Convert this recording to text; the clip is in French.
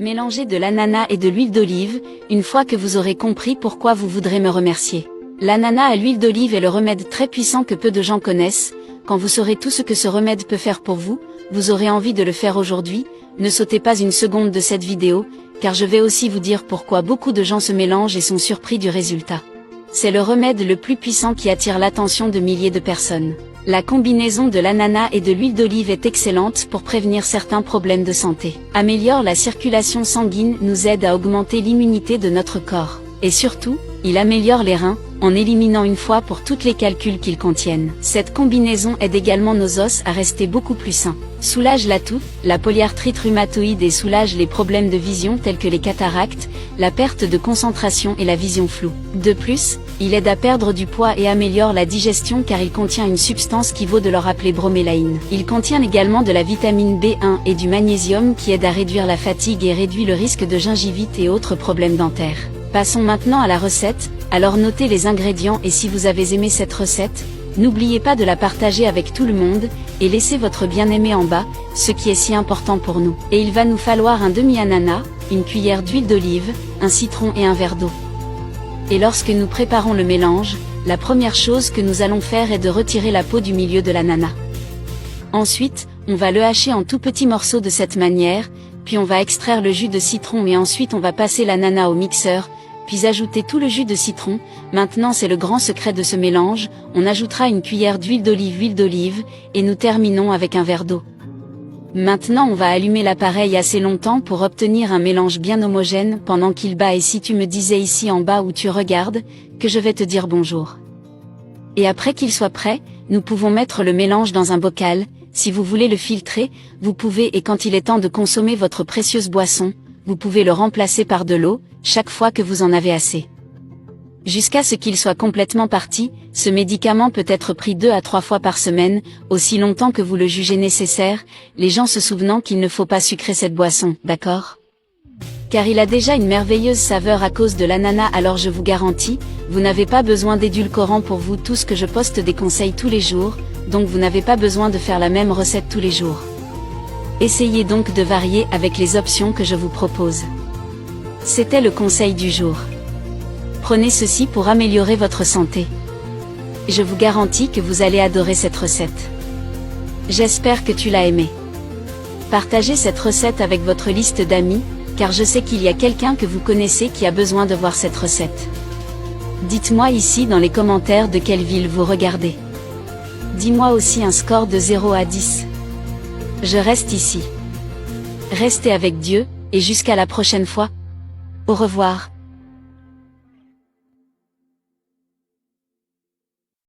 Mélangez de l'ananas et de l'huile d'olive, une fois que vous aurez compris pourquoi vous voudrez me remercier. L'ananas à l'huile d'olive est le remède très puissant que peu de gens connaissent. Quand vous saurez tout ce que ce remède peut faire pour vous, vous aurez envie de le faire aujourd'hui. Ne sautez pas une seconde de cette vidéo, car je vais aussi vous dire pourquoi beaucoup de gens se mélangent et sont surpris du résultat. C'est le remède le plus puissant qui attire l'attention de milliers de personnes. La combinaison de l'ananas et de l'huile d'olive est excellente pour prévenir certains problèmes de santé. Améliore la circulation sanguine, nous aide à augmenter l'immunité de notre corps. Et surtout, il améliore les reins, en éliminant une fois pour toutes les calculs qu'ils contiennent. Cette combinaison aide également nos os à rester beaucoup plus sains. Soulage la toux, la polyarthrite rhumatoïde et soulage les problèmes de vision tels que les cataractes, la perte de concentration et la vision floue. De plus, il aide à perdre du poids et améliore la digestion car il contient une substance qui vaut de leur appeler bromélaïne. Il contient également de la vitamine B1 et du magnésium qui aide à réduire la fatigue et réduit le risque de gingivite et autres problèmes dentaires. Passons maintenant à la recette, alors notez les ingrédients et si vous avez aimé cette recette, n'oubliez pas de la partager avec tout le monde, et laissez votre bien-aimé en bas, ce qui est si important pour nous. Et il va nous falloir un demi-ananas, une cuillère d'huile d'olive, un citron et un verre d'eau. Et lorsque nous préparons le mélange, la première chose que nous allons faire est de retirer la peau du milieu de l'ananas. Ensuite, on va le hacher en tout petits morceaux de cette manière, puis on va extraire le jus de citron et ensuite on va passer l'ananas au mixeur, puis ajouter tout le jus de citron. Maintenant c'est le grand secret de ce mélange, on ajoutera une cuillère d'huile d'olive, et nous terminons avec un verre d'eau. Maintenant on va allumer l'appareil assez longtemps pour obtenir un mélange bien homogène pendant qu'il bat et si tu me disais ici en bas où tu regardes, que je vais te dire bonjour. Et après qu'il soit prêt, nous pouvons mettre le mélange dans un bocal, si vous voulez le filtrer, vous pouvez et quand il est temps de consommer votre précieuse boisson, vous pouvez le remplacer par de l'eau, chaque fois que vous en avez assez. Jusqu'à ce qu'il soit complètement parti, ce médicament peut être pris 2 à 3 fois par semaine, aussi longtemps que vous le jugez nécessaire, les gens se souvenant qu'il ne faut pas sucrer cette boisson, d'accord ? Car il a déjà une merveilleuse saveur à cause de l'ananas alors je vous garantis, vous n'avez pas besoin d'édulcorant pour vous tout ce que je poste des conseils tous les jours, donc vous n'avez pas besoin de faire la même recette tous les jours. Essayez donc de varier avec les options que je vous propose. C'était le conseil du jour. Prenez ceci pour améliorer votre santé. Je vous garantis que vous allez adorer cette recette. J'espère que tu l'as aimée. Partagez cette recette avec votre liste d'amis, car je sais qu'il y a quelqu'un que vous connaissez qui a besoin de voir cette recette. Dites-moi ici dans les commentaires de quelle ville vous regardez. Dis-moi aussi un score de 0 à 10. Je reste ici. Restez avec Dieu, et jusqu'à la prochaine fois. Au revoir.